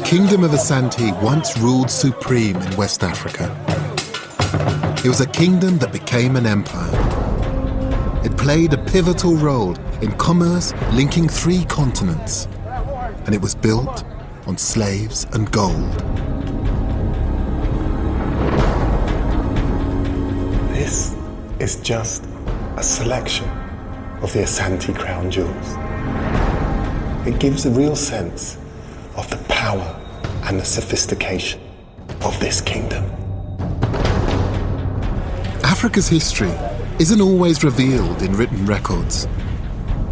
Kingdom of Asante once ruled supreme in West Africa. It was a kingdom that became an empire. It played a pivotal role in commerce linking 3 continents, and it was built on slaves and gold. This is just a selection of the Asante crown jewels. It gives a real sense of the power and the sophistication of this kingdom. Africa's history isn't always revealed in written records.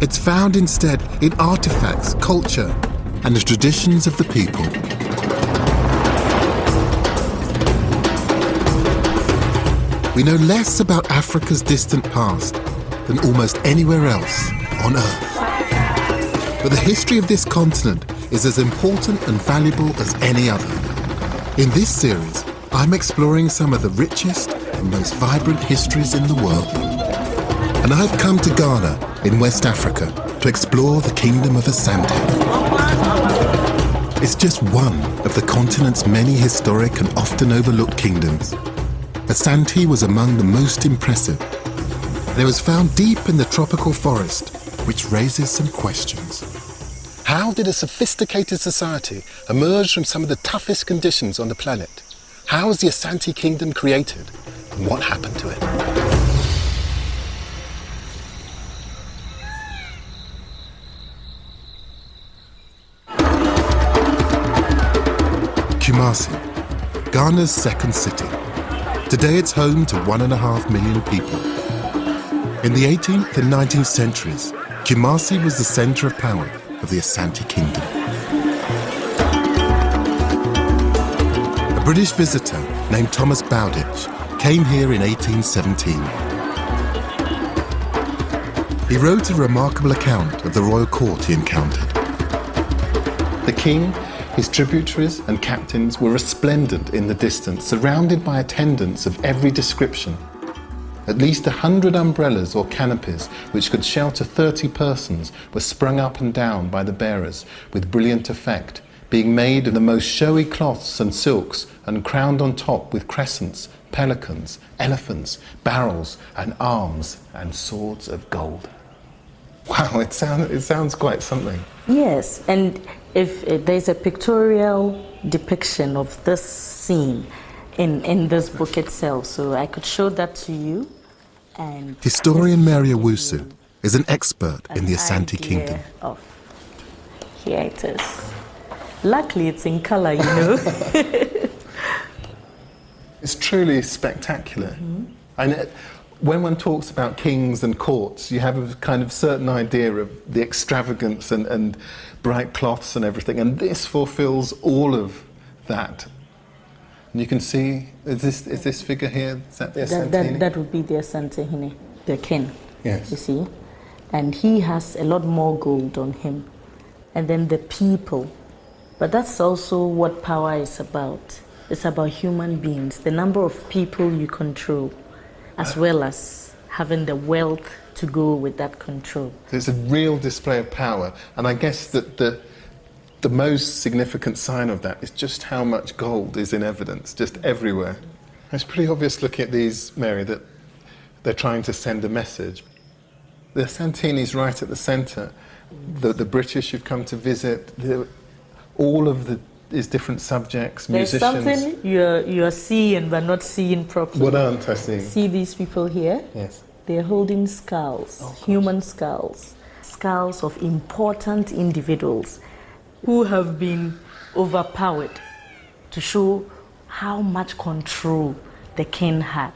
It's found instead in artifacts, culture, and the traditions of the people. We know less about Africa's distant past than almost anywhere else on Earth. But the history of this continent is as important and valuable as any other. In this series, I'm exploring some of the richest and most vibrant histories in the world. And I've come to Ghana in West Africa to explore the Kingdom of Asante. It's just one of the continent's many historic and often overlooked kingdoms. Asante was among the most impressive, and it was found deep in the tropical forest, which raises some questions. How did a sophisticated society emerge from some of the toughest conditions on the planet? How was the Asante Kingdom created, and what happened to it? Kumasi, Ghana's second city. Today it's home to 1.5 million people. In the 18th and 19th centuries, Kumasi was the center of power of the Asante Kingdom. A British visitor named Thomas Bowditch came here in 1817. He wrote a remarkable account of the royal court he encountered. The king, his tributaries and captains were resplendent in the distance, surrounded by attendants of every description. At least 100 umbrellas or canopies, which could shelter 30 persons, were sprung up and down by the bearers with brilliant effect, being made of the most showy cloths and silks and crowned on top with crescents, pelicans, elephants, barrels and arms and swords of gold. Wow, it sounds quite something. Yes, and if there's a pictorial depiction of this scene in this book itself, so I could show that to you. And historian Mary Owusu is an expert in the Asante Kingdom. Here it is. Luckily, it's in color, you know. It's truly spectacular. Mm-hmm. And when one talks about kings and courts, you have a kind of certain idea of the extravagance and bright cloths and everything, and this fulfills all of that. And you can see, is this figure here, is that the Asante? That would be the Asante, the king. Yes. You see? And he has a lot more gold on him. And then the people. But that's also what power is about. It's about human beings, the number of people you control, as well as having the wealth to go with that control. It's a real display of power. And I guess that the most significant sign of that is just how much gold is in evidence, just everywhere. It's pretty obvious looking at these, Mary, that they're trying to send a message. The Asantini's right at the centre. The British who've come to visit, all of these different subjects, musicians. There's something you're seeing but not seeing properly. What aren't I seeing? See these people here? Yes. They're holding skulls, human skulls. Skulls of important individuals who have been overpowered to show how much control the king had.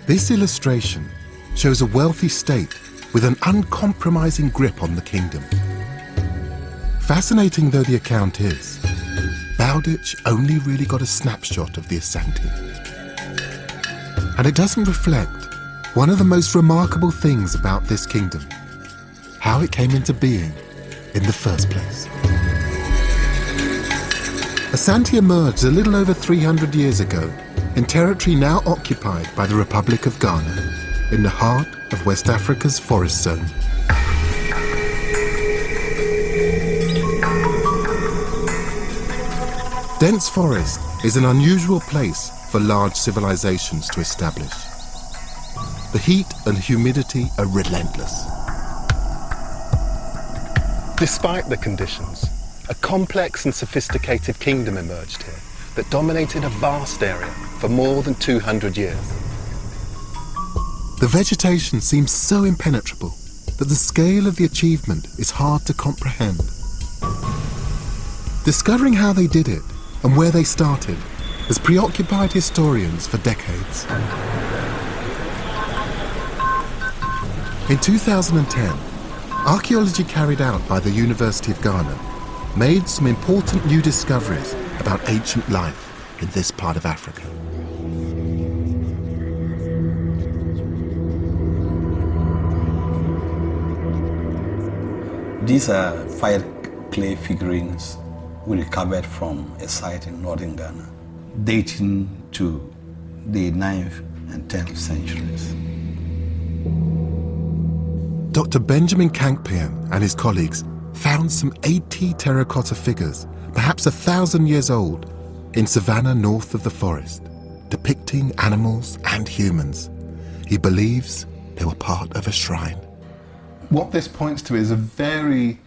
This illustration shows a wealthy state with an uncompromising grip on the kingdom. Fascinating though the account is, Bowditch only really got a snapshot of the Asante. And it doesn't reflect one of the most remarkable things about this kingdom, how it came into being in the first place. Asante emerged a little over 300 years ago in territory now occupied by the Republic of Ghana, in the heart of West Africa's forest zone. Dense forest is an unusual place for large civilizations to establish. The heat and humidity are relentless. Despite the conditions, a complex and sophisticated kingdom emerged here that dominated a vast area for more than 200 years. The vegetation seems so impenetrable that the scale of the achievement is hard to comprehend. Discovering how they did it and where they started has preoccupied historians for decades. In 2010, archaeology carried out by the University of Ghana made some important new discoveries about ancient life in this part of Africa. These are fire clay figurines we recovered from a site in northern Ghana, dating to the 9th and 10th centuries. Dr. Benjamin Kankpian and his colleagues found some 80 terracotta figures, perhaps 1,000 years old, in savannah north of the forest, depicting animals and humans. He believes they were part of a shrine. What this points to is a very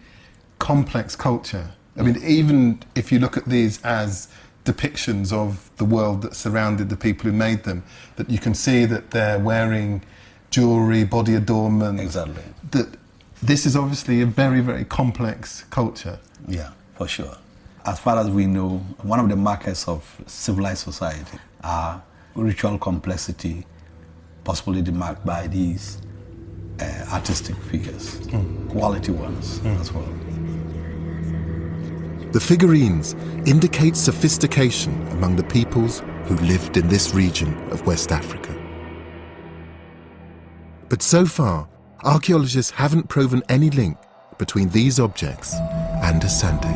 complex culture. I mean, even if you look at these as depictions of the world that surrounded the people who made them, that you can see that they're wearing jewellery, body adornment. Exactly. That this is obviously a very, very complex culture. Yeah, for sure. As far as we know, one of the markers of civilized society are ritual complexity, possibly marked by these artistic figures, quality ones as well. The figurines indicate sophistication among the peoples who lived in this region of West Africa. But so far, archaeologists haven't proven any link between these objects and Asante.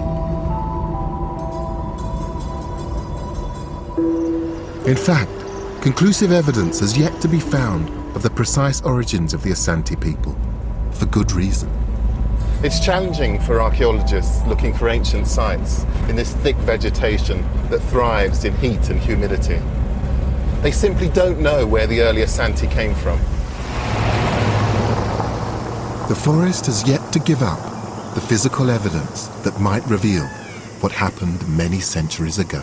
In fact, conclusive evidence has yet to be found of the precise origins of the Asante people, for good reason. It's challenging for archaeologists looking for ancient sites in this thick vegetation that thrives in heat and humidity. They simply don't know where the early Asante came from. The forest has yet to give up the physical evidence that might reveal what happened many centuries ago.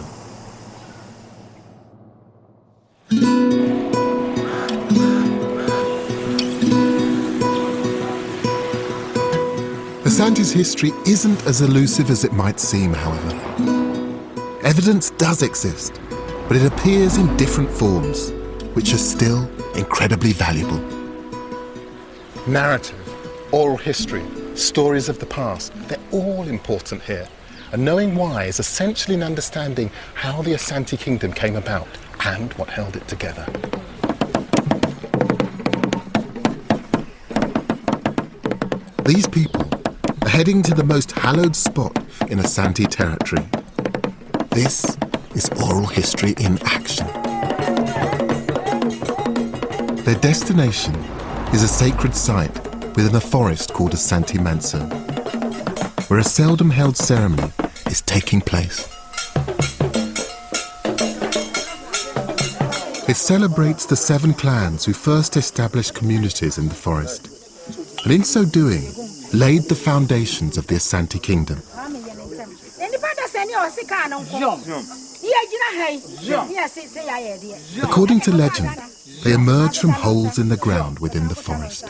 Asante's history isn't as elusive as it might seem, however. Evidence does exist, but it appears in different forms, which are still incredibly valuable. Narrative, oral history, stories of the past, they're all important here. And knowing why is essentially an understanding how the Asante Kingdom came about and what held it together. These people are heading to the most hallowed spot in Asante territory. This is oral history in action. Their destination is a sacred site within a forest called Asante Manso, where a seldom held ceremony is taking place. It celebrates the 7 clans who first established communities in the forest, and in so doing, laid the foundations of the Asante Kingdom. According to legend, they emerge from holes in the ground within the forest.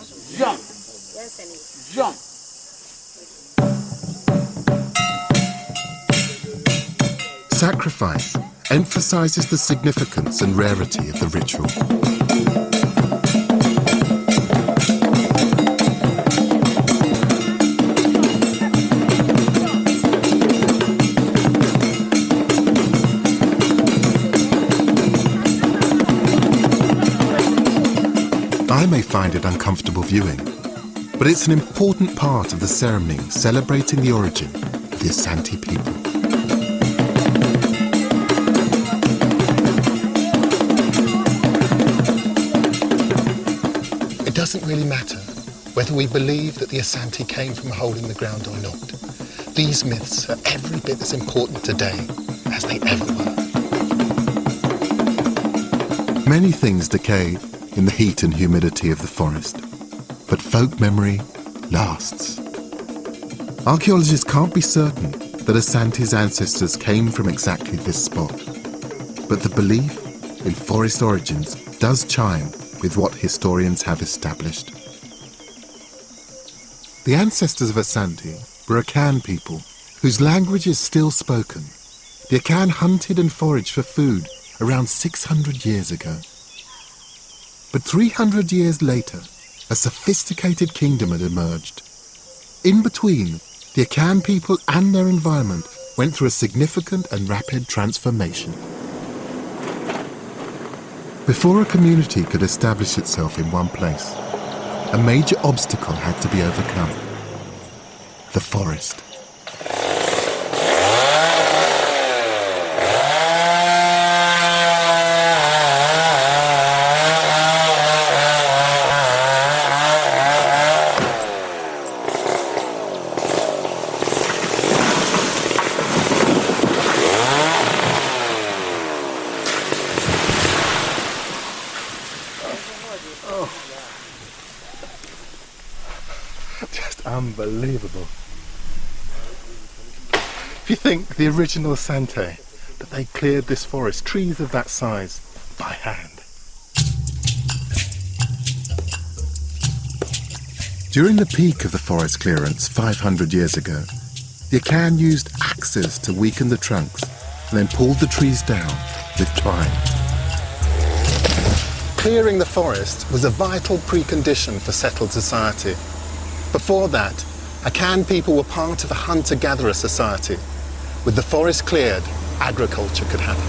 Sacrifice emphasizes the significance and rarity of the ritual. I may find it uncomfortable viewing, but it's an important part of the ceremony celebrating the origin of the Asante people. It doesn't really matter whether we believe that the Asante came from a hole in the ground or not. These myths are every bit as important today as they ever were. Many things decay in the heat and humidity of the forest, but folk memory lasts. Archaeologists can't be certain that Asante's ancestors came from exactly this spot, but the belief in forest origins does chime with what historians have established. The ancestors of Asante were Akan people whose language is still spoken. The Akan hunted and foraged for food around 600 years ago. But 300 years later, a sophisticated kingdom had emerged. In between, the Akan people and their environment went through a significant and rapid transformation. Before a community could establish itself in one place, a major obstacle had to be overcome: the forest. Just unbelievable. If you think the original Asante, that they cleared this forest, trees of that size, by hand. During the peak of the forest clearance 500 years ago, the Akan used axes to weaken the trunks and then pulled the trees down with twine. Clearing the forest was a vital precondition for settled society. Before that, Akan people were part of a hunter-gatherer society. With the forest cleared, agriculture could happen.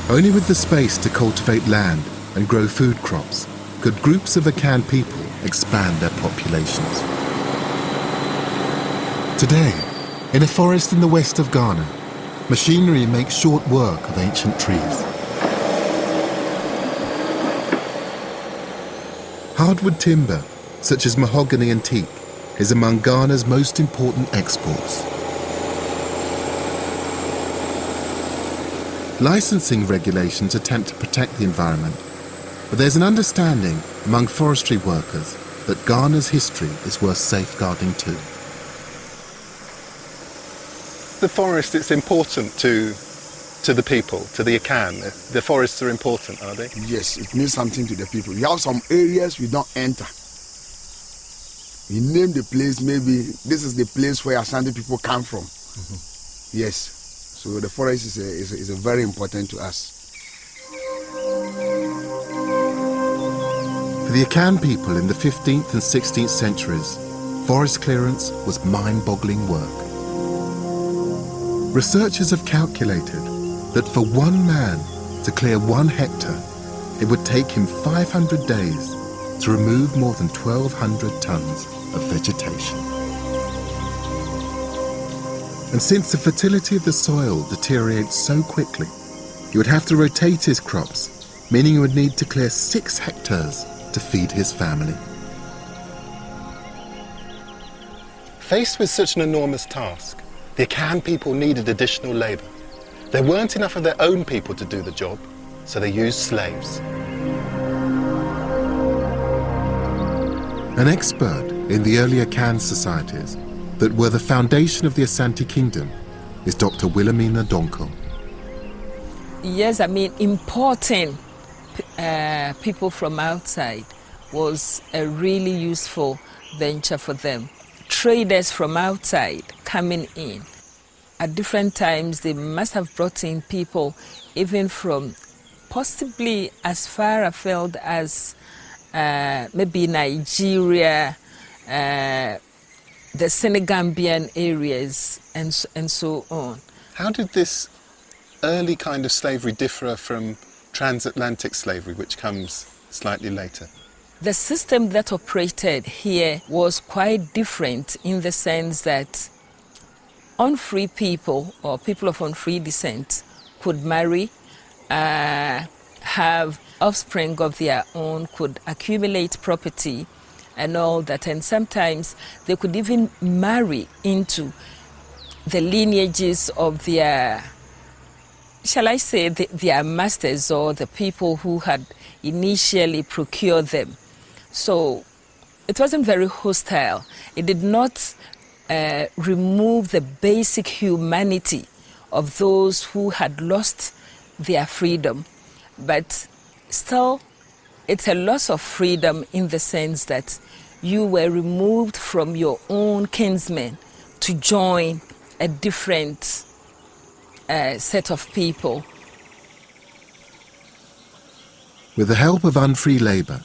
Only with the space to cultivate land and grow food crops could groups of Akan people expand their populations. Today, in a forest in the west of Ghana, machinery makes short work of ancient trees. Hardwood timber, such as mahogany and teak, is among Ghana's most important exports. Licensing regulations attempt to protect the environment, but there's an understanding among forestry workers that Ghana's history is worth safeguarding too. The forest, it's important to the people, to the Akan. The forests are important, are they? Yes, it means something to the people. We have some areas we don't enter. We name the place, maybe this is the place where Asante people come from. Mm-hmm. Yes, so the forest is very important to us. For the Akan people in the 15th and 16th centuries, forest clearance was mind-boggling work. Researchers have calculated that for one man to clear 1 hectare, it would take him 500 days to remove more than 1,200 tons of vegetation. And since the fertility of the soil deteriorates so quickly, he would have to rotate his crops, meaning he would need to clear 6 hectares to feed his family. Faced with such an enormous task, the Akan people needed additional labour. There weren't enough of their own people to do the job, so they used slaves. An expert in the early Akan societies that were the foundation of the Asante Kingdom is Dr. Wilhelmina Donko. Yes, I mean, importing people from outside was a really useful venture for them. Traders from outside coming in. At different times, they must have brought in people even from possibly as far afield as maybe Nigeria, the Senegambian areas, and so on. How did this early kind of slavery differ from transatlantic slavery, which comes slightly later? The system that operated here was quite different in the sense that unfree people or people of unfree descent could marry, have offspring of their own, could accumulate property and all that, and sometimes they could even marry into the lineages of their, shall I say, their masters or the people who had initially procured them. So it wasn't very hostile. It did not remove the basic humanity of those who had lost their freedom. But still, it's a loss of freedom in the sense that you were removed from your own kinsmen to join a different set of people. With the help of unfree labour,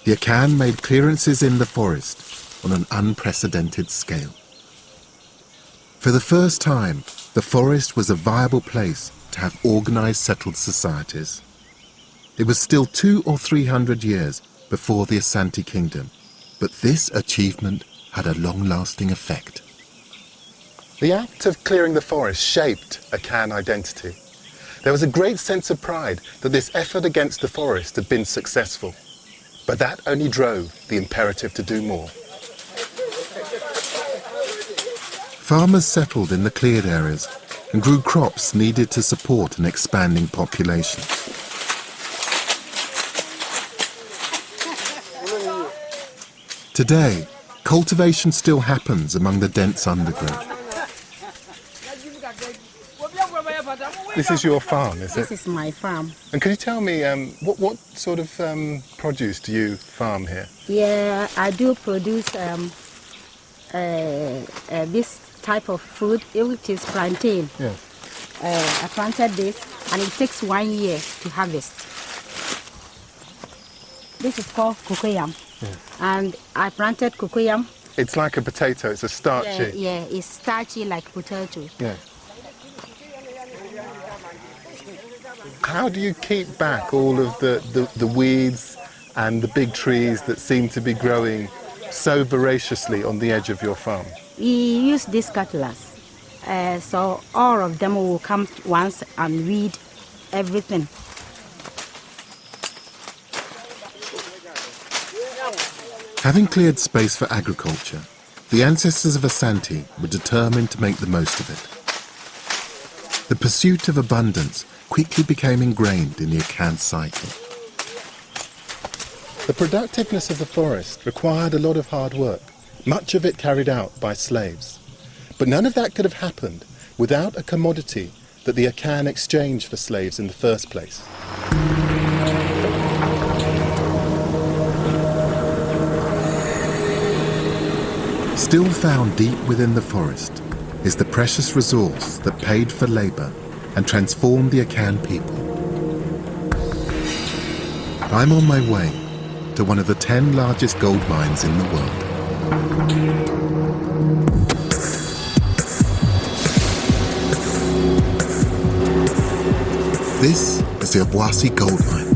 the Akan made clearances in the forest on an unprecedented scale. For the first time, the forest was a viable place to have organised settled societies. It was still 200 or 300 years before the Asante Kingdom, but this achievement had a long-lasting effect. The act of clearing the forest shaped Akan identity. There was a great sense of pride that this effort against the forest had been successful, but that only drove the imperative to do more. Farmers settled in the cleared areas and grew crops needed to support an expanding population. Today, cultivation still happens among the dense undergrowth. This is your farm, is it? This is my farm. And can you tell me, what sort of produce do you farm here? Yeah, I do produce this type of fruit, which is plantain. Yeah. I planted this, and it takes 1 year to harvest. This is called cocoyam. Yeah. And I planted cocoyam. It's like a potato, it's a starchy. Yeah, it's starchy like potato. Yeah. How do you keep back all of the weeds and the big trees that seem to be growing so voraciously on the edge of your farm? We use this cutlass. So all of them will come once and weed everything. Having cleared space for agriculture, the ancestors of Asante were determined to make the most of it. The pursuit of abundance quickly became ingrained in the Akan psyche. The productiveness of the forest required a lot of hard work, much of it carried out by slaves. But none of that could have happened without a commodity that the Akan exchanged for slaves in the first place. Still found deep within the forest is the precious resource that paid for labour and transformed the Akan people. I'm on my way to one of the 10 largest gold mines in the world. This is the Obuasi gold mine.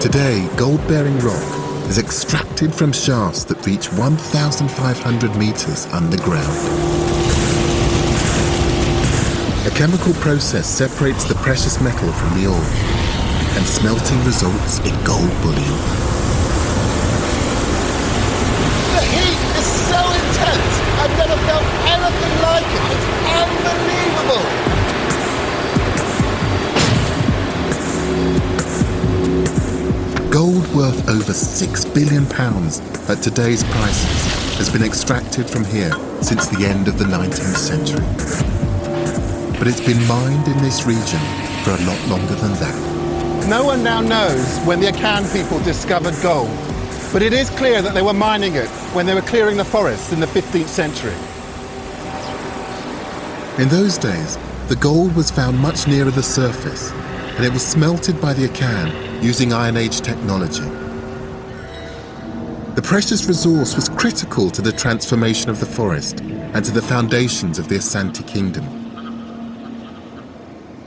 Today, gold-bearing rock is extracted from shafts that reach 1,500 meters underground. A chemical process separates the precious metal from the ore, and smelting results in gold bullion. The heat is so intense, I've never felt anything like it. It's unbelievable. Gold worth over £6 billion at today's prices has been extracted from here since the end of the 19th century. But it's been mined in this region for a lot longer than that. No one now knows when the Akan people discovered gold, but it is clear that they were mining it when they were clearing the forests in the 15th century. In those days, the gold was found much nearer the surface, and it was smelted by the Akan using Iron Age technology. The precious resource was critical to the transformation of the forest and to the foundations of the Asante Kingdom.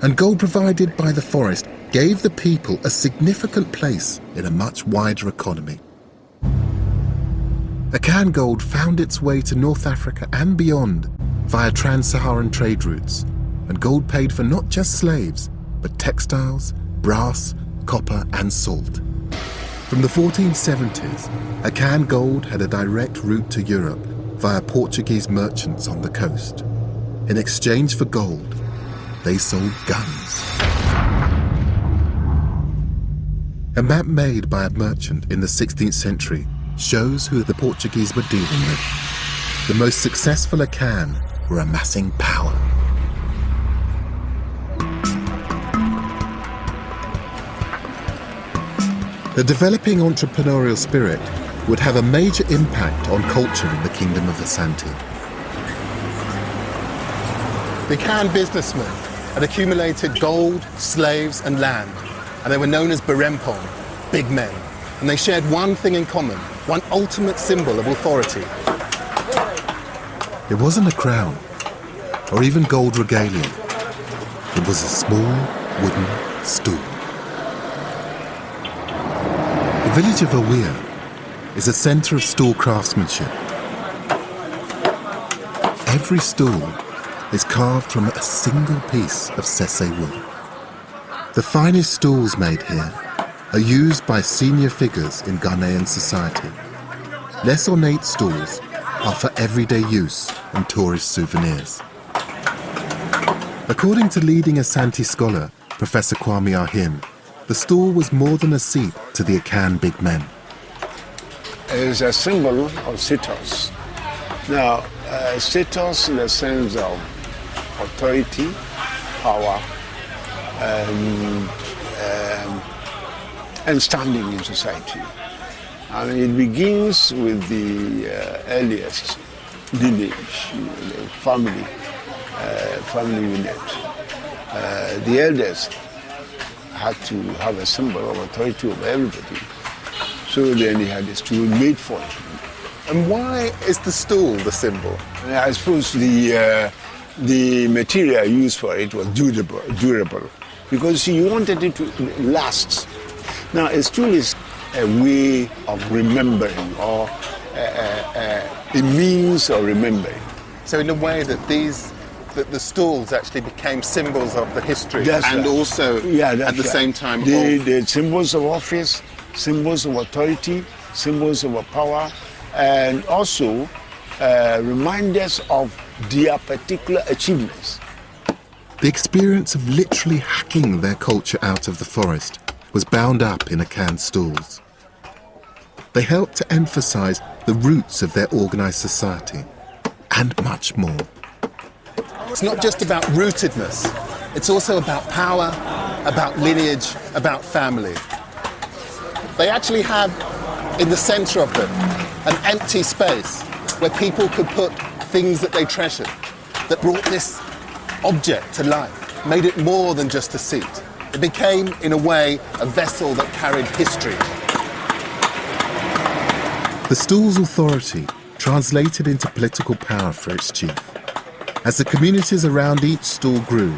And gold provided by the forest gave the people a significant place in a much wider economy. Akan gold found its way to North Africa and beyond via trans-Saharan trade routes, and gold paid for not just slaves, but textiles, brass, copper and salt. From the 1470s, Akan gold had a direct route to Europe via Portuguese merchants on the coast. In exchange for gold, they sold guns. A map made by a merchant in the 16th century shows who the Portuguese were dealing with. The most successful Akan were amassing power. The developing entrepreneurial spirit would have a major impact on culture in the Kingdom of Asante. The Akan businessmen had accumulated gold, slaves and land, and they were known as Berempong, big men. And they shared one thing in common, one ultimate symbol of authority. It wasn't a crown, or even gold regalia. It was a small wooden stool. The village of Awia is a centre of stool craftsmanship. Every stool is carved from a single piece of sese wood. The finest stools made here are used by senior figures in Ghanaian society. Less ornate stools are for everyday use and tourist souvenirs. According to leading Asante scholar, Professor Kwame Ahim, the stool was more than a seat to the Akan big men. It is a symbol of status. Now, status in the sense of authority, power, and standing in society. I mean, it begins with the earliest lineage, the family unit. The elders had to have a symbol of authority over everybody. So then he had a stool made for him. And why is the stool the symbol? I suppose the material used for it was durable because he wanted it to last. Now, a stool is a way of remembering or a means of remembering. So in a way that the stools actually became symbols of the history That's and right. also at the same time the symbols of office, symbols of authority, symbols of power, and also reminders of their particular achievements. The experience of literally hacking their culture out of the forest was bound up in Akan stools. They helped to emphasize the roots of their organized society and much more. It's not just about rootedness, it's also about power, about lineage, about family. They actually had in the center of them an empty space where people could put things that they treasured, that brought this object to life, made it more than just a seat. It became, in a way, a vessel that carried history. The stool's authority translated into political power for its chief. As the communities around each stool grew,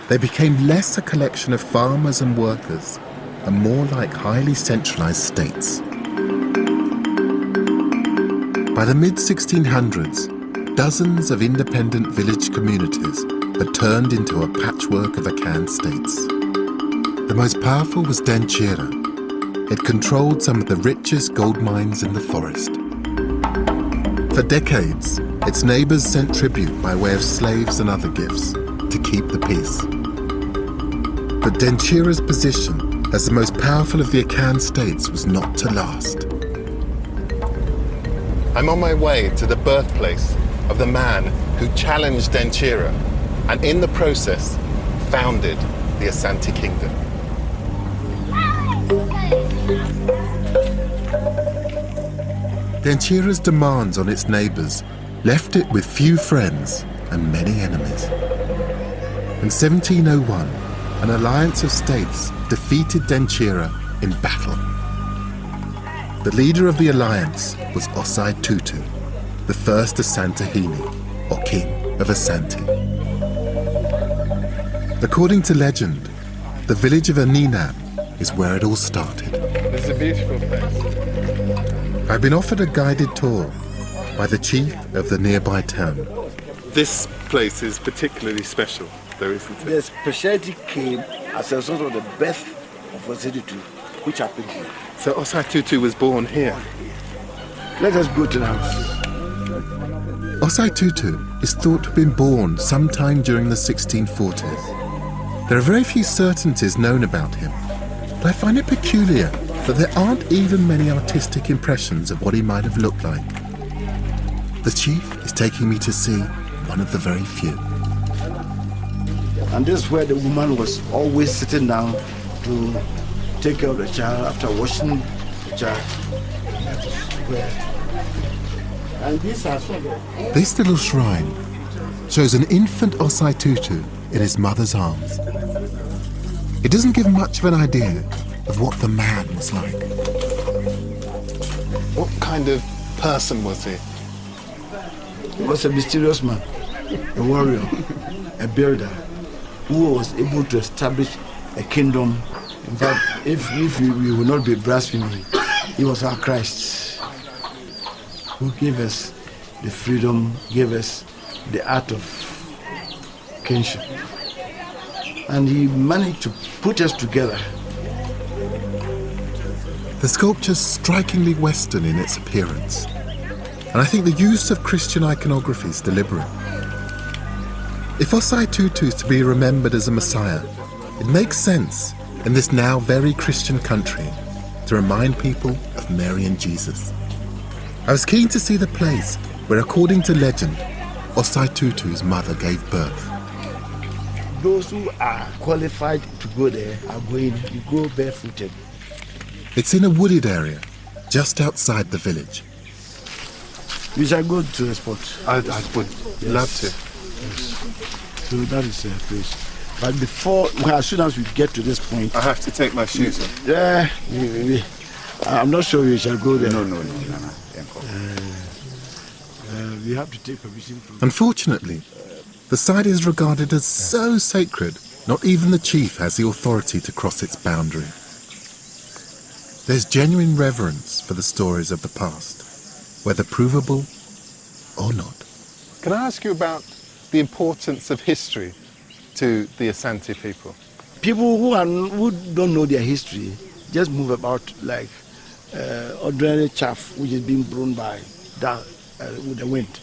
they became less a collection of farmers and workers and more like highly centralized states. By the mid-1600s, dozens of independent village communities had turned into a patchwork of Akan states. The most powerful was Denchira. It controlled some of the richest gold mines in the forest. For decades, its neighbors sent tribute by way of slaves and other gifts to keep the peace. But Denchira's position as the most powerful of the Akan states was not to last. I'm on my way to the birthplace of the man who challenged Denchira and in the process founded the Asante Kingdom. Denchira's demands on its neighbors left it with few friends and many enemies. In 1701, an alliance of states defeated Denchira in battle. The leader of the alliance was Osai Tutu, the first Asantehene, or king of Asante. According to legend, the village of Aninam is where it all started. This is a beautiful place. I've been offered a guided tour by the chief of the nearby town. This place is particularly special, though, isn't it? The speciality came as a result of the birth of Osai Tutu, which happened here. So Osai Tutu was born here? Let us go to the house. Osei Tutu is thought to have been born sometime during the 1640s. There are very few certainties known about him, but I find it peculiar that there aren't even many artistic impressions of what he might have looked like. The chief is taking me to see one of the very few. And this is where the woman was always sitting down to take care of the child after washing the child. And this little shrine shows an infant Osei Tutu in his mother's arms. It doesn't give much of an idea of what the man was like. What kind of person was he? He was a mysterious man, a warrior, a builder, who was able to establish a kingdom. In fact, if we will not be blaspheming, he was our Christ, who gave us the freedom, gave us the art of kingship. And he managed to put us together. The sculpture's strikingly Western in its appearance, and I think the use of Christian iconography is deliberate. If Osei Tutu is to be remembered as a Messiah, it makes sense in this now very Christian country to remind people of Mary and Jesus. I was keen to see the place where, according to legend, Osei Tutu's mother gave birth. Those who are qualified to go there are going to go barefooted. It's in a wooded area, just outside the village. We shall go to the spot. I would love to. Yes. So that is a place. But as soon as we get to this point... I have to take my shoes off. Yeah, I'm not sure we shall go there. No. We have to take permission from... Unfortunately, the site is regarded as so sacred, not even the chief has the authority to cross its boundary. There's genuine reverence for the stories of the past, whether provable or not. Can I ask you about the importance of history to the Asante people? People who don't know their history just move about like ordinary chaff which is being blown by with the wind.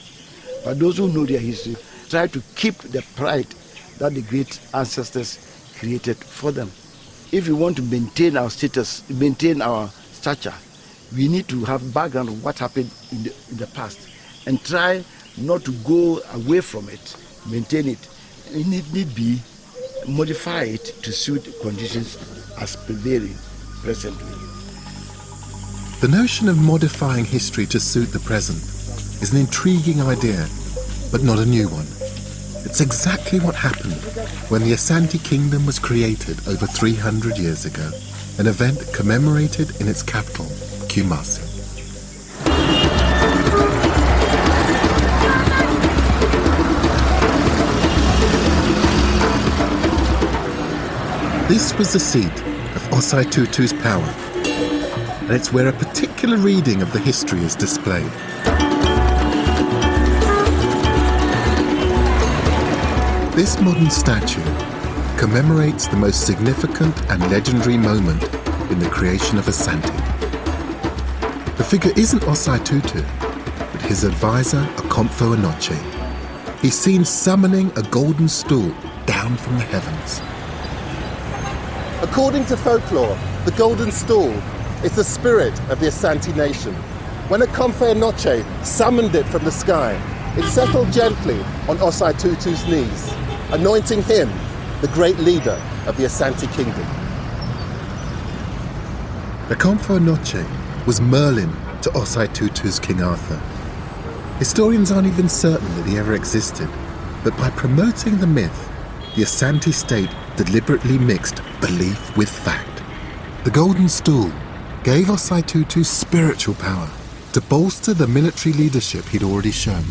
But those who know their history try to keep the pride that the great ancestors created for them. If we want to maintain our status, maintain our stature, we need to have background of what happened in the past and try not to go away from it, maintain it. It need be modify it to suit conditions as prevailing presently. The notion of modifying history to suit the present is an intriguing idea, but not a new one. It's exactly what happened when the Asante Kingdom was created over 300 years ago, an event commemorated in its capital, Kumasi. This was the seat of Osei Tutu's power, and it's where a particular reading of the history is displayed. This modern statue commemorates the most significant and legendary moment in the creation of Asante. The figure isn't Osei Tutu, but his advisor, Akomfo Anoche. He's seen summoning a golden stool down from the heavens. According to folklore, the golden stool is the spirit of the Asante nation. When Akomfo Anoche summoned it from the sky, it settled gently on Osei Tutu's knees, anointing him the great leader of the Asante Kingdom. Akomfo Anoche was Merlin to Osei Tutu's King Arthur. Historians aren't even certain that he ever existed, but by promoting the myth, the Asante state deliberately mixed belief with fact. The golden stool gave Osei Tutu spiritual power to bolster the military leadership he'd already shown.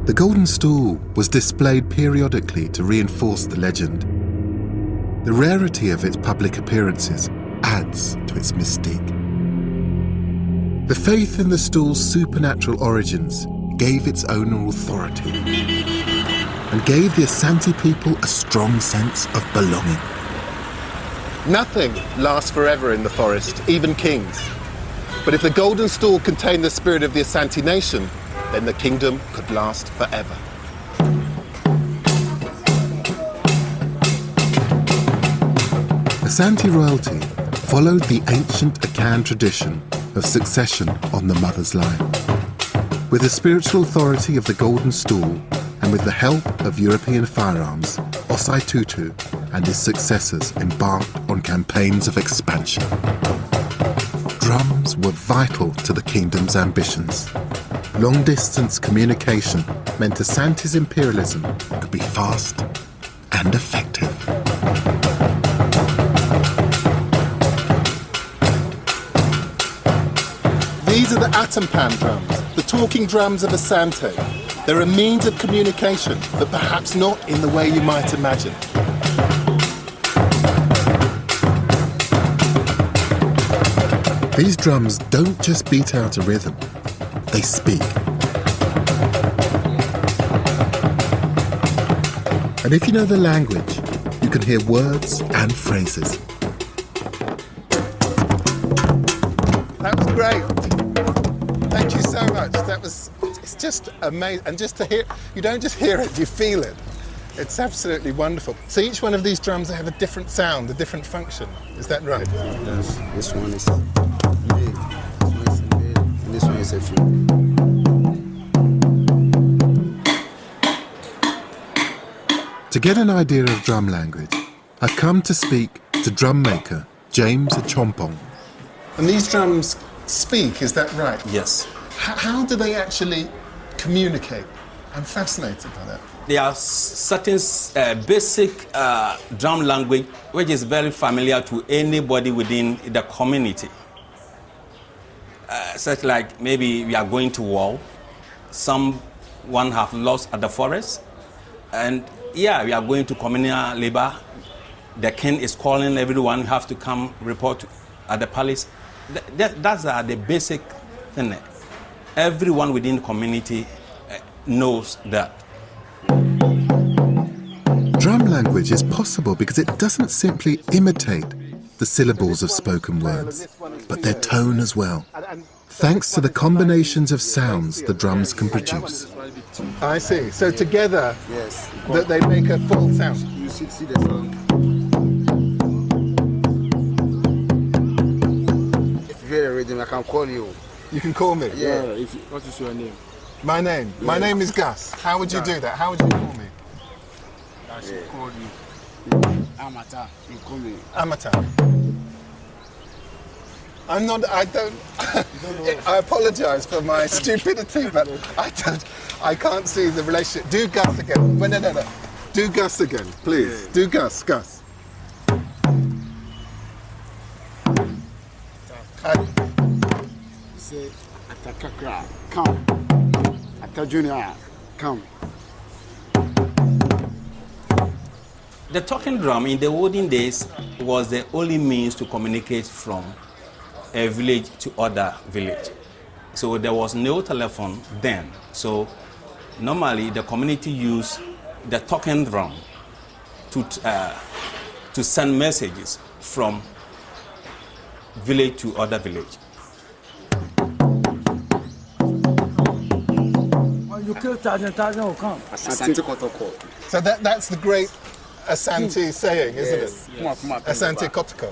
The golden stool was displayed periodically to reinforce the legend. The rarity of its public appearances adds to its mystique. The faith in the stool's supernatural origins gave its owner authority and gave the Asante people a strong sense of belonging. Nothing lasts forever in the forest, even kings. But if the golden stool contained the spirit of the Asante nation, then the kingdom could last forever. Asante royalty followed the ancient Akan tradition of succession on the mother's line. With the spiritual authority of the Golden Stool and with the help of European firearms, Osei Tutu and his successors embarked on campaigns of expansion. Drums were vital to the kingdom's ambitions. Long-distance communication meant Asante's imperialism could be fast and effective. These are the Atampan drums, the talking drums of Asante. They're a means of communication, but perhaps not in the way you might imagine. These drums don't just beat out a rhythm, they speak. And if you know the language, you can hear words and phrases. That was great. Thank you so much. It's just amazing. And just to hear, you don't just hear it, you feel it. It's absolutely wonderful. So each one of these drums have a different sound, a different function. Is that right? Yes. This one is mid, this one is mid, and this one is a few. To get an idea of drum language, I've come to speak to drum maker James Achompong. And these drums speak, is that right? Yes. How do they actually communicate? I'm fascinated by that. There are certain basic drum language which is very familiar to anybody within the community. Such like maybe we are going to war, someone have lost at the forest, and yeah, we are going to communal labor. The king is calling everyone, you have to come report at the palace. That's the basic thing. Everyone within the community knows that. Drum language is possible because it doesn't simply imitate the syllables of spoken words, but their tone as well, thanks to the combinations of sounds the drums can produce. I see. So together, yes, that they make a full sound. You should see the sound. If you hear a rhythm, I can call you. You can call me? Yeah. What is your name? My name? Yeah. My name is Gus. How would you do that? How would you call me? I should call you. Amata. You call me. Amata. I'm not, I don't I apologise for my stupidity, but I can't see the relationship. Do Gus again. No. Do Gus again, please. Yeah. Do Gus. Say, Atakakra, come. Ata Junior, come. The talking drum in the olden days was the only means to communicate from a village to other village. So there was no telephone then. So normally the community used the talking drum to send messages from village to other village. You kill 1,000 will come. So that's the great Asante saying, isn't it? Yes. Asante Kotoko.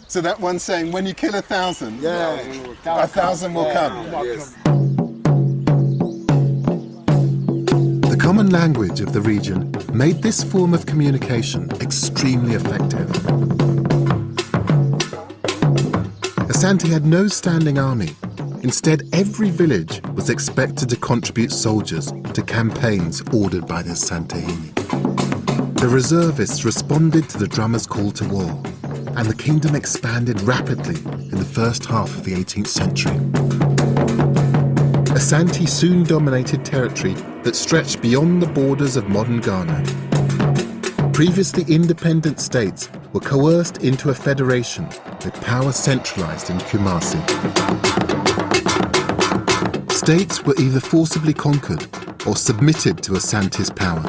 So that one's saying, when you kill 1,000, 1,000 will come. Yes. The common language of the region made this form of communication extremely effective. Asante had no standing army. Instead, every village was expected to contribute soldiers to campaigns ordered by the Asantehene. The reservists responded to the drummers' call to war, and the kingdom expanded rapidly in the first half of the 18th century. Asante soon dominated territory that stretched beyond the borders of modern Ghana. Previously independent states were coerced into a federation with power centralized in Kumasi. States were either forcibly conquered or submitted to Asante's power.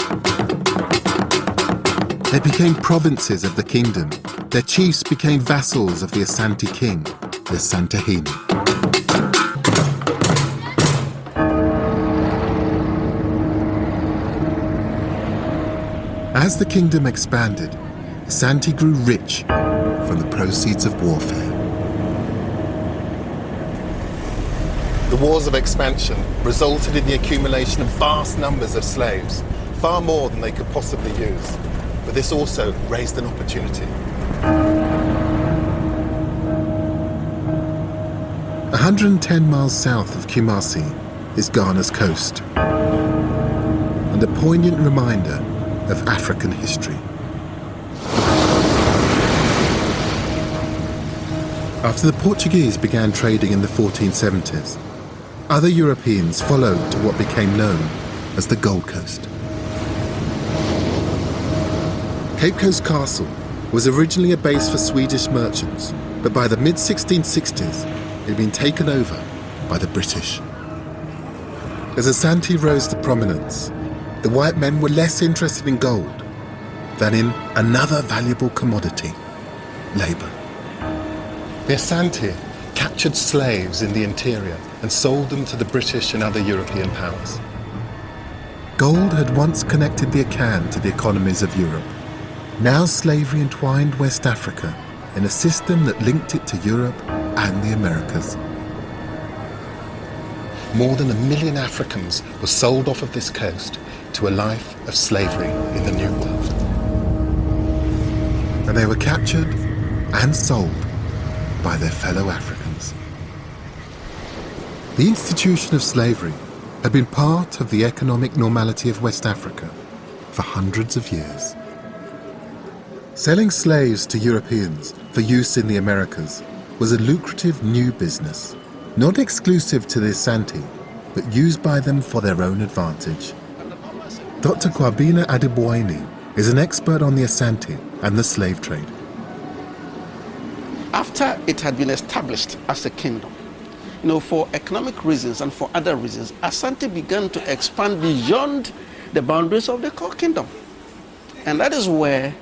They became provinces of the kingdom. Their chiefs became vassals of the Asante king, the Asante Kingdom. As the kingdom expanded, Asante grew rich from the proceeds of warfare. The wars of expansion resulted in the accumulation of vast numbers of slaves, far more than they could possibly use. But this also raised an opportunity. 110 miles south of Kumasi is Ghana's coast, and a poignant reminder of African history. After the Portuguese began trading in the 1470s, other Europeans followed to what became known as the Gold Coast. Cape Coast Castle was originally a base for Swedish merchants, but by the mid-1660s, it had been taken over by the British. As Asante rose to prominence, the white men were less interested in gold than in another valuable commodity, labour. The Asante captured slaves in the interior and sold them to the British and other European powers. Gold had once connected the Akan to the economies of Europe. Now slavery entwined West Africa in a system that linked it to Europe and the Americas. More than 1 million Africans were sold off of this coast to a life of slavery in the New World. And they were captured and sold by their fellow Africans. The institution of slavery had been part of the economic normality of West Africa for hundreds of years. Selling slaves to Europeans for use in the Americas was a lucrative new business, not exclusive to the Asante, but used by them for their own advantage. Dr. Kwabena Adeboini is an expert on the Asante and the slave trade. After it had been established as a kingdom, for economic reasons and for other reasons, Asante began to expand beyond the boundaries of the core kingdom. And that is where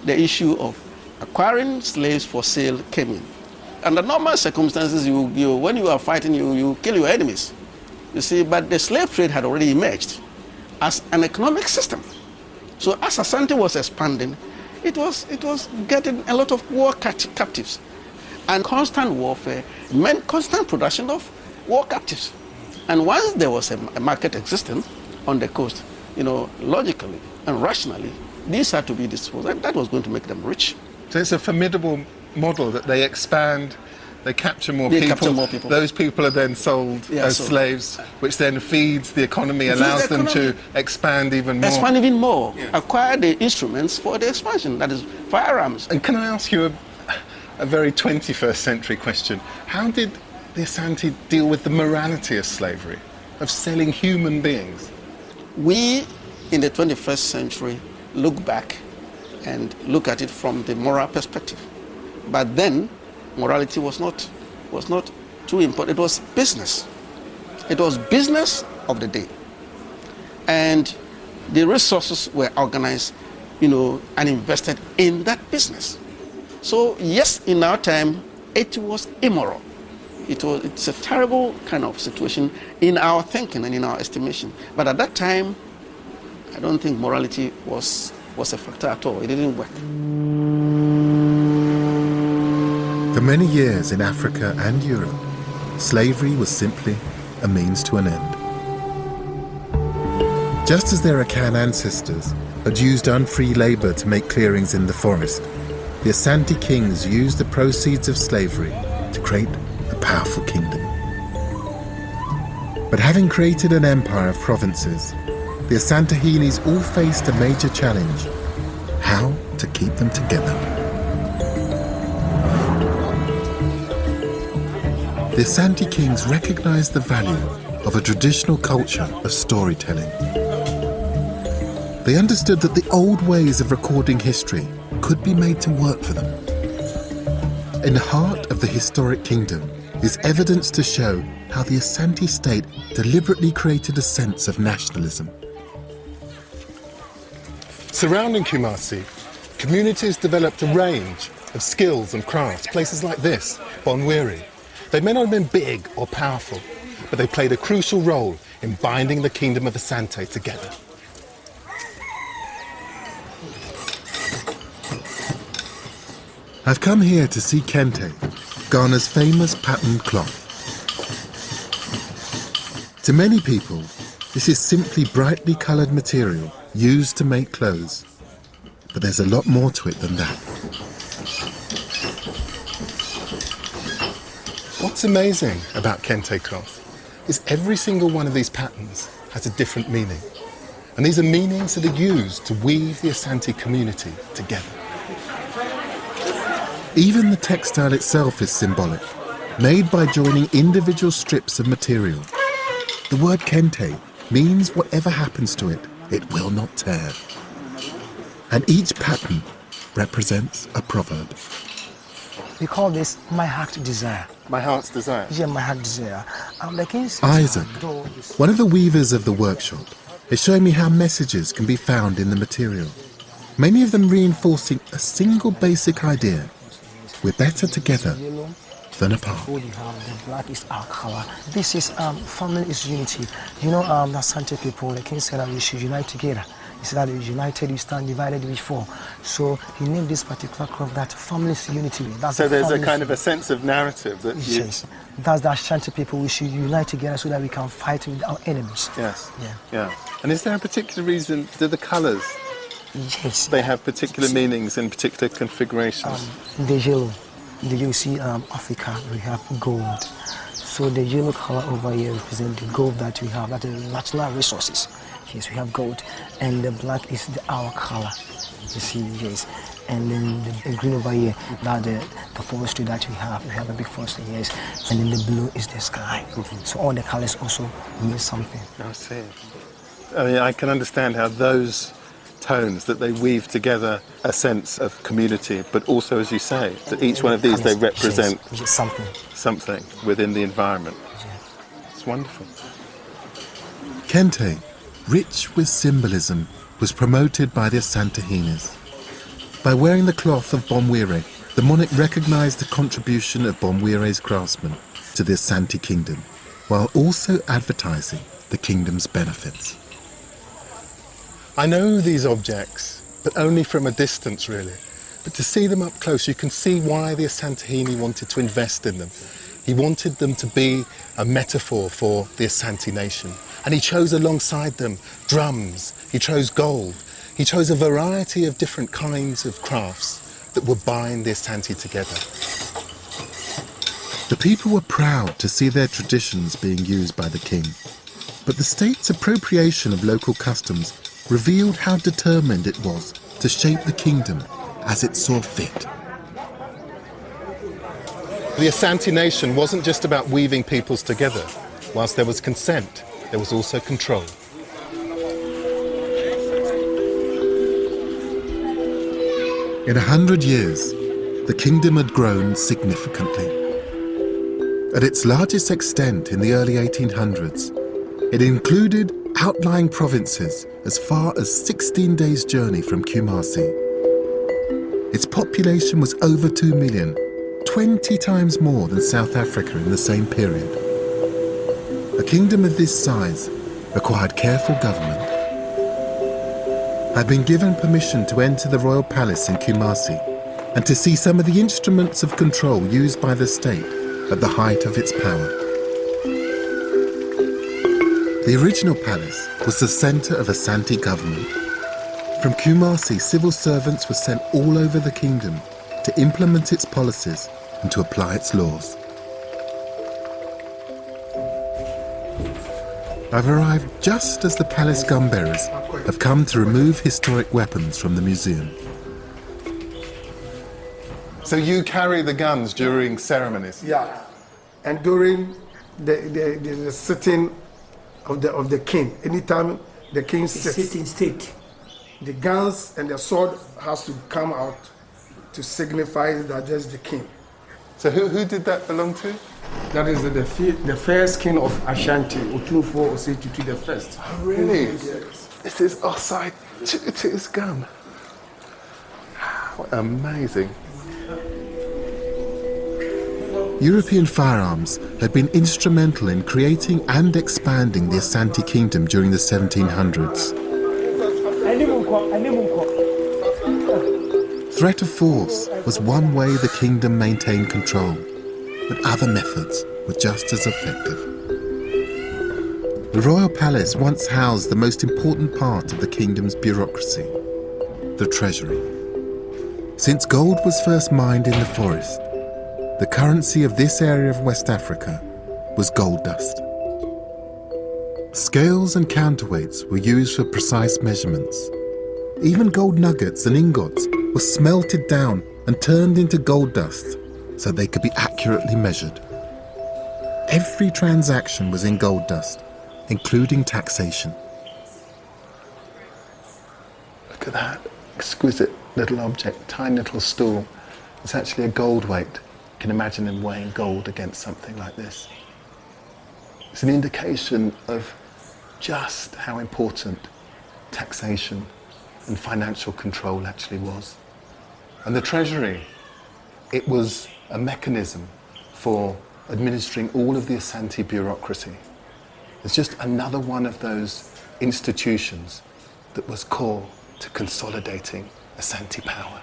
the issue of acquiring slaves for sale came in. Under normal circumstances, when you are fighting, you kill your enemies. You see, but the slave trade had already emerged as an economic system. So as Asante was expanding, it was getting a lot of war captives. And constant warfare meant constant production of war captives. And once there was a market existing on the coast, logically and rationally, these had to be disposed, and that was going to make them rich. So it's a formidable model that they expand, they capture more people. Those people are then sold as slaves, which then feeds the economy, allows them to expand even more. Expand even more, acquire the instruments for the expansion, that is firearms. And can I ask you a very 21st century question? How did the Asante deal with the morality of slavery, of selling human beings? We, in the 21st century, look back and look at it from the moral perspective. But then, morality was not too important. It was business. It was business of the day. And the resources were organized, and invested in that business. So yes, in our time, it was immoral. It's a terrible kind of situation in our thinking and in our estimation. But at that time, I don't think morality was a factor at all. It didn't work. For many years in Africa and Europe, slavery was simply a means to an end. Just as their Akan ancestors had used unfree labor to make clearings in the forest, the Asante kings used the proceeds of slavery to create a powerful kingdom. But having created an empire of provinces, the Asantehinis all faced a major challenge: how to keep them together. The Asante kings recognized the value of a traditional culture of storytelling. They understood that the old ways of recording history could be made to work for them. In the heart of the historic kingdom is evidence to show how the Asante state deliberately created a sense of nationalism. Surrounding Kumasi, communities developed a range of skills and crafts. Places like this, Bonwiri, They may not have been big or powerful, but they played a crucial role in binding the kingdom of Asante together. I've come here to see kente, Ghana's famous patterned cloth. To many people, this is simply brightly coloured material used to make clothes. But there's a lot more to it than that. What's amazing about kente cloth is every single one of these patterns has a different meaning. And these are meanings that are used to weave the Asante community together. Even the textile itself is symbolic, made by joining individual strips of material. The word kente means whatever happens to it, it will not tear. And each pattern represents a proverb. We call this my heart desire. My heart's desire? Yeah, my heart desire. Isaac, one of the weavers of the workshop, is showing me how messages can be found in the material. Many of them reinforcing a single basic idea. We're better together than apart. The black is our color. This is family is unity. You know, the Asante people, the king said that we should unite together. He said that united we stand, divided we fall. So he named this particular crop that family is unity. That's so there's a kind of a sense of narrative that yes, that's the Asante people. We should unite together so that we can fight with our enemies. Yes. Yeah. And is there a particular reason? Do the colours? Yes. They have particular meanings in particular configurations. The yellow. You see, Africa, we have gold. So the yellow color over here represents the gold that we have, that is natural resources. Yes, we have gold. And the black is our color. You see, yes. And then the green over here, that the forestry that we have a big forestry, yes. And then the blue is the sky. So all the colors also mean something. I see. I mean, I can understand how those tones, that they weave together a sense of community, but also, as you say, that each one of these, they represent something within the environment. It's wonderful. Kente, rich with symbolism, was promoted by the Asantehines. By wearing the cloth of Bomwire, the monarch recognized the contribution of Bomwire's craftsmen to the Asante Kingdom, while also advertising the kingdom's benefits. I know these objects, but only from a distance, really. But to see them up close, you can see why the Asantehene wanted to invest in them. He wanted them to be a metaphor for the Asante nation. And he chose alongside them drums, he chose gold, he chose a variety of different kinds of crafts that would bind the Asante together. The people were proud to see their traditions being used by the king. But the state's appropriation of local customs revealed how determined it was to shape the kingdom as it saw fit. The Asante nation wasn't just about weaving peoples together. Whilst there was consent, there was also control. In 100 years, the kingdom had grown significantly. At its largest extent in the early 1800s, it included outlying provinces as far as 16 days' journey from Kumasi. Its population was over 2 million, 20 times more than South Africa in the same period. A kingdom of this size required careful government. I'd been given permission to enter the royal palace in Kumasi and to see some of the instruments of control used by the state at the height of its power. The original palace was the centre of Asante government. From Kumasi, civil servants were sent all over the kingdom to implement its policies and to apply its laws. I've arrived just as the palace gunbearers have come to remove historic weapons from the museum. So you carry the guns during ceremonies? Yeah, and during the sitting of the king. Anytime the king sits in state, the guns and the sword has to come out to signify that that's the king. So who did that belong to? That is the first king of Ashanti, Otunfo Osei the first. Oh, really? Yes. This is Osei Tutu's gun. What amazing. European firearms had been instrumental in creating and expanding the Asante Kingdom during the 1700s. Threat of force was one way the kingdom maintained control, but other methods were just as effective. The royal palace once housed the most important part of the kingdom's bureaucracy, the treasury. Since gold was first mined in the forest, the currency of this area of West Africa was gold dust. Scales and counterweights were used for precise measurements. Even gold nuggets and ingots were smelted down and turned into gold dust so they could be accurately measured. Every transaction was in gold dust, including taxation. Look at that exquisite little object, tiny little stool. It's actually a gold weight. You can imagine him weighing gold against something like this. It's an indication of just how important taxation and financial control actually was. And the treasury, it was a mechanism for administering all of the Asante bureaucracy. It's just another one of those institutions that was core to consolidating Asante power.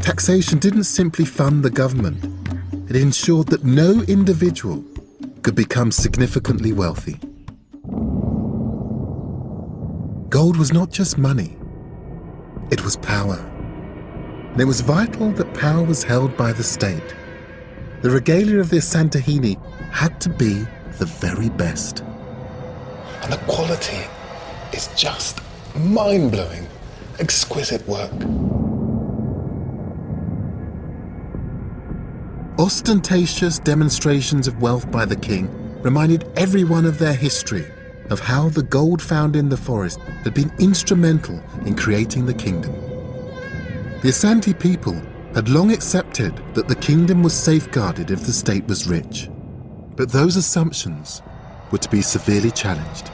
Taxation didn't simply fund the government. It ensured that no individual could become significantly wealthy. Gold was not just money, it was power. And it was vital that power was held by the state. The regalia of the Asantehene had to be the very best. And the quality is just mind-blowing, exquisite work. Ostentatious demonstrations of wealth by the king reminded everyone of their history, of how the gold found in the forest had been instrumental in creating the kingdom. The Asante people had long accepted that the kingdom was safeguarded if the state was rich, but those assumptions were to be severely challenged.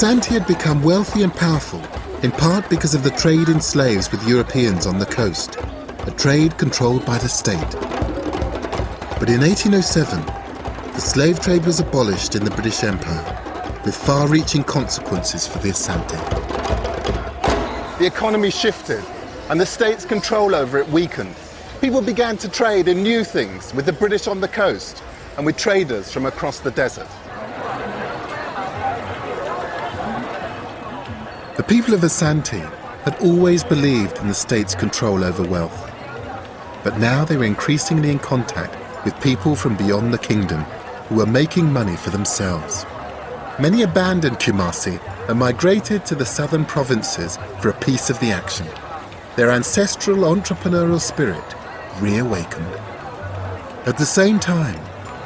Asante had become wealthy and powerful, in part because of the trade in slaves with Europeans on the coast, a trade controlled by the state. But in 1807, the slave trade was abolished in the British Empire, with far-reaching consequences for the Asante. The economy shifted, and the state's control over it weakened. People began to trade in new things with the British on the coast and with traders from across the desert. The people of Asante had always believed in the state's control over wealth, but now they were increasingly in contact with people from beyond the kingdom who were making money for themselves. Many abandoned Kumasi and migrated to the southern provinces for a piece of the action. Their ancestral entrepreneurial spirit reawakened. At the same time,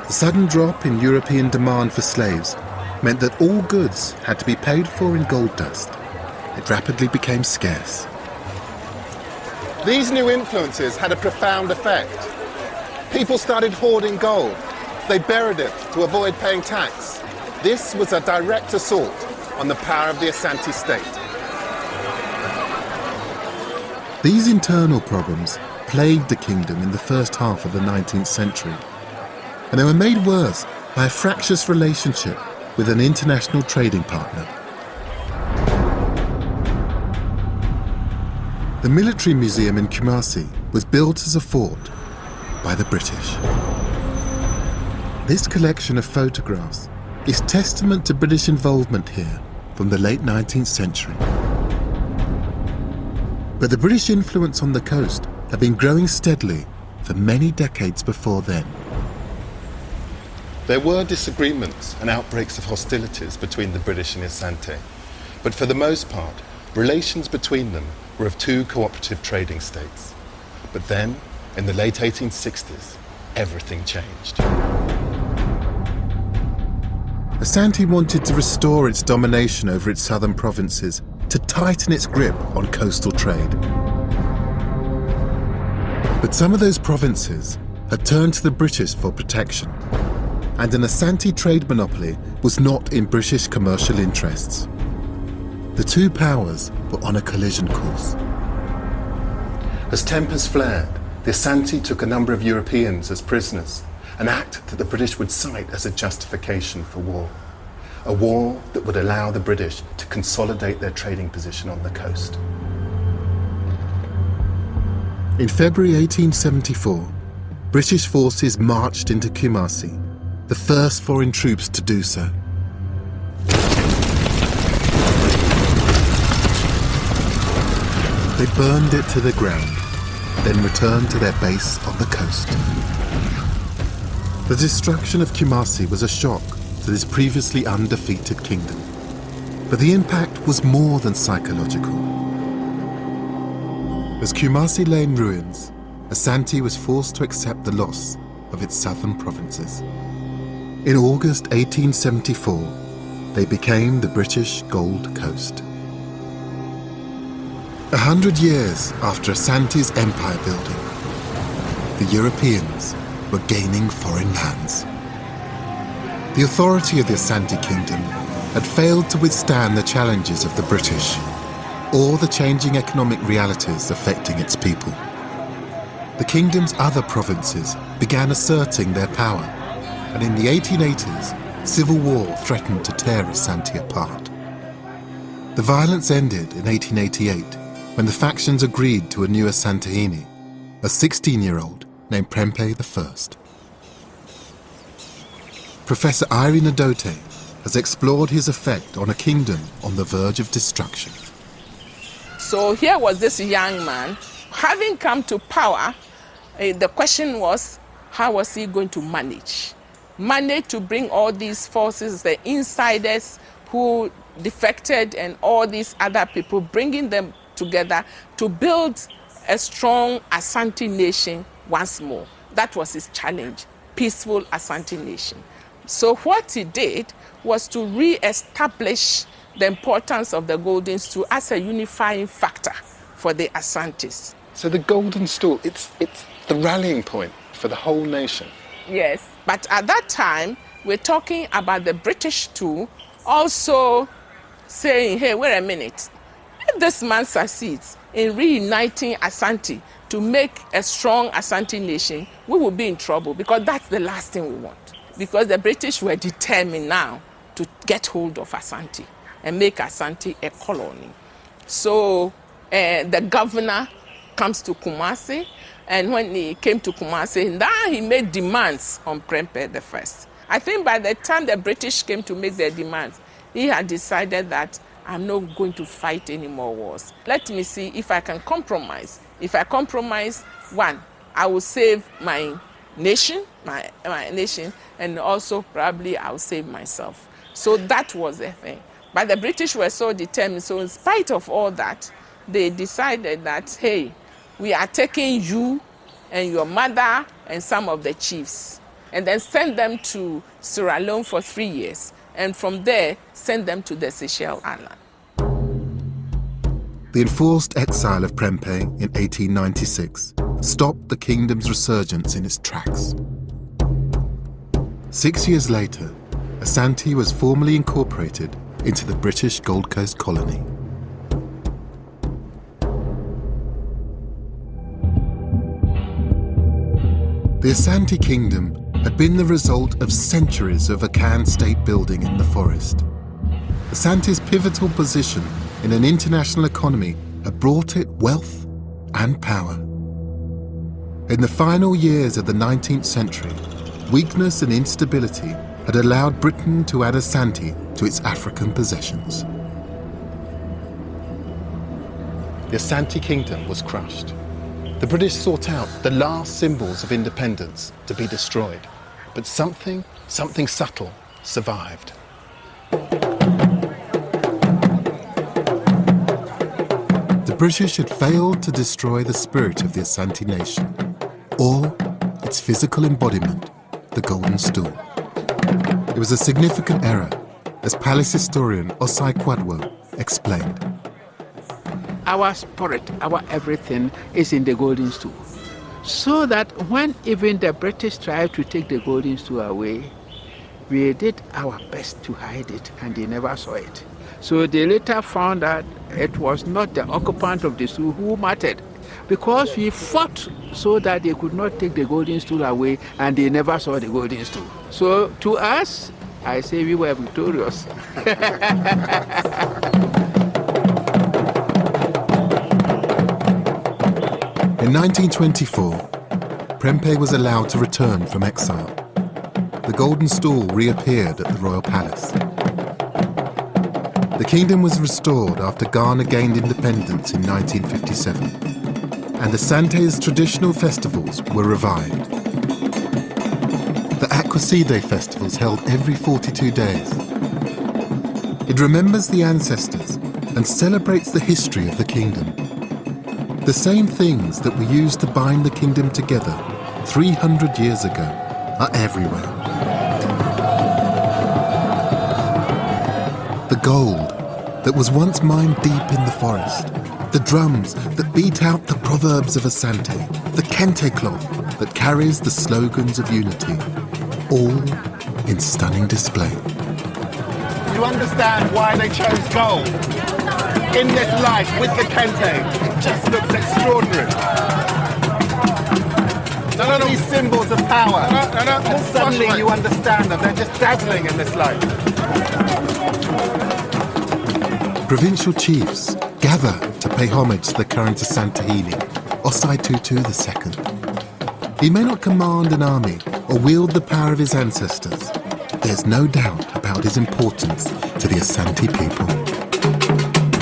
the sudden drop in European demand for slaves meant that all goods had to be paid for in gold dust. It rapidly became scarce. These new influences had a profound effect. People started hoarding gold. They buried it to avoid paying tax. This was a direct assault on the power of the Asante state. These internal problems plagued the kingdom in the first half of the 19th century, and they were made worse by a fractious relationship with an international trading partner. The military museum in Kumasi was built as a fort by the British. This collection of photographs is testament to British involvement here from the late 19th century. But the British influence on the coast had been growing steadily for many decades before then. There were disagreements and outbreaks of hostilities between the British and Asante, but for the most part, relations between them were of two cooperative trading states. But then, in the late 1860s, everything changed. Asante wanted to restore its domination over its southern provinces, to tighten its grip on coastal trade. But some of those provinces had turned to the British for protection. and an Asante trade monopoly was not in British commercial interests. The two powers were on a collision course. As tempers flared, the Asante took a number of Europeans as prisoners, an act that the British would cite as a justification for war. A war that would allow the British to consolidate their trading position on the coast. In February 1874, British forces marched into Kumasi, the first foreign troops to do so. They burned it to the ground, then returned to their base on the coast. The destruction of Kumasi was a shock to this previously undefeated kingdom. But the impact was more than psychological. As Kumasi lay in ruins, Asante was forced to accept the loss of its southern provinces. In August 1874, they became the British Gold Coast. 100 years after Asante's empire building, the Europeans were gaining foreign lands. The authority of the Asante Kingdom had failed to withstand the challenges of the British or the changing economic realities affecting its people. The kingdom's other provinces began asserting their power, and in the 1880s, civil war threatened to tear Asante apart. The violence ended in 1888 when the factions agreed to a new Asantehene, a 16-year-old named Prempeh I. Professor Irene Adote has explored his effect on a kingdom on the verge of destruction. So here was this young man, having come to power, the question was, how was he going to manage? Manage to bring all these forces, the insiders who defected and all these other people, bringing them together to build a strong Asante nation once more. That was his challenge, peaceful Asante nation. So what he did was to re-establish the importance of the golden stool as a unifying factor for the Asantes. So the golden stool, it's the rallying point for the whole nation. Yes, but at that time, we're talking about the British too, also saying, hey, wait a minute, if this man succeeds in reuniting Asante to make a strong Asante nation, we will be in trouble, because that's the last thing we want. Because the British were determined now to get hold of Asante and make Asante a colony. So the governor comes to Kumasi, and when he came to Kumasi, now he made demands on Prempeh I. I think by the time the British came to make their demands, he had decided that I'm not going to fight any more wars. Let me see if I can compromise. If I compromise, one, I will save my nation, my nation, and also probably I'll save myself. So that was the thing. But the British were so determined. So in spite of all that, they decided that, hey, we are taking you and your mother and some of the chiefs, and then send them to Sierra Leone for 3 years. And from there, send them to the Seychelles Island. The enforced exile of Prempeh in 1896 stopped the kingdom's resurgence in its tracks. 6 years later, Asante was formally incorporated into the British Gold Coast colony. The Asante Kingdom had been the result of centuries of Akan state building in the forest. Asante's pivotal position in an international economy had brought it wealth and power. In the final years of the 19th century, weakness and instability had allowed Britain to add Asante to its African possessions. The Asante Kingdom was crushed. The British sought out the last symbols of independence to be destroyed, but something subtle survived. The British had failed to destroy the spirit of the Asante nation, or its physical embodiment, the golden stool. It was a significant error, as palace historian Osai Kwadwo explained. Our spirit, our everything is in the golden stool. So that when even the British tried to take the golden stool away, We did our best to hide it, and they never saw it. So they later found that it was not the occupant of the stool who mattered, because we fought so that they could not take the golden stool away, and they never saw the golden stool. So to us, I say we were victorious. In 1924, Prempeh was allowed to return from exile. The golden stool reappeared at the royal palace. The kingdom was restored after Ghana gained independence in 1957, and Asante's traditional festivals were revived. The Akweside festivals held every 42 days. It remembers the ancestors and celebrates the history of the kingdom. The same things that were used to bind the kingdom together 300 years ago are everywhere. The gold that was once mined deep in the forest, the drums that beat out the proverbs of Asante, the kente cloth that carries the slogans of unity, all in stunning display. You understand why they chose gold? In this light with the kente, it just looks extraordinary. No. These symbols of power. No. And suddenly you understand them. They're just dazzling in this light. Provincial chiefs gather to pay homage to the current Asantehene, Osai Tutu II. He may not command an army or wield the power of his ancestors. There's no doubt about his importance to the Asante people.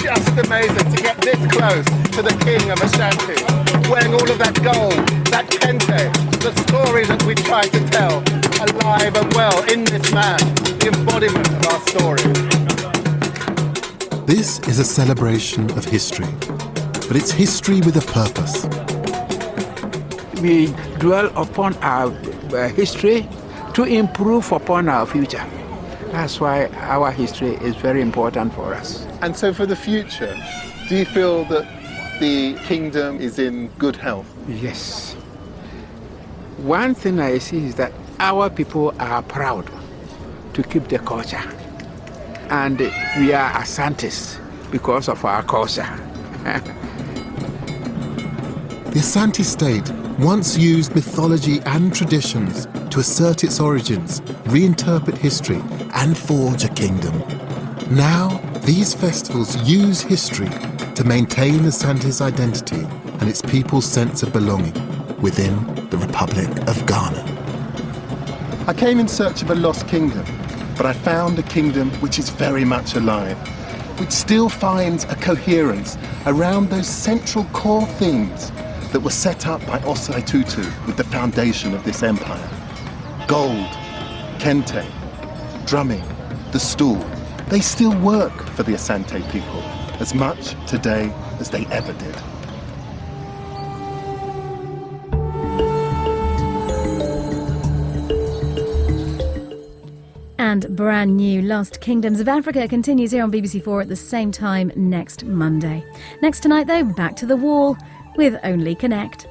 Just amazing to get this close to the king of Ashanti, wearing all of that gold, that kente, the story that we try to tell, alive and well in this man, the embodiment of our story. This is a celebration of history, but it's history with a purpose. We dwell upon our history to improve upon our future. That's why our history is very important for us. And so for the future, do you feel that the kingdom is in good health? Yes. One thing I see is that our people are proud to keep the culture. And we are Asantes because of our culture. The Asante state once used mythology and traditions to assert its origins, reinterpret history, and forge a kingdom. Now, these festivals use history to maintain Asante's identity and its people's sense of belonging within the Republic of Ghana. I came in search of a lost kingdom, but I found a kingdom which is very much alive, which still finds a coherence around those central core themes that were set up by Osai Tutu with the foundation of this empire. Gold, kente, drumming, the stool, they still work for the Asante people as much today as they ever did. And brand new Lost Kingdoms of Africa continues here on BBC4 at the same time next Monday. Next tonight, though, back to the wall with Only Connect.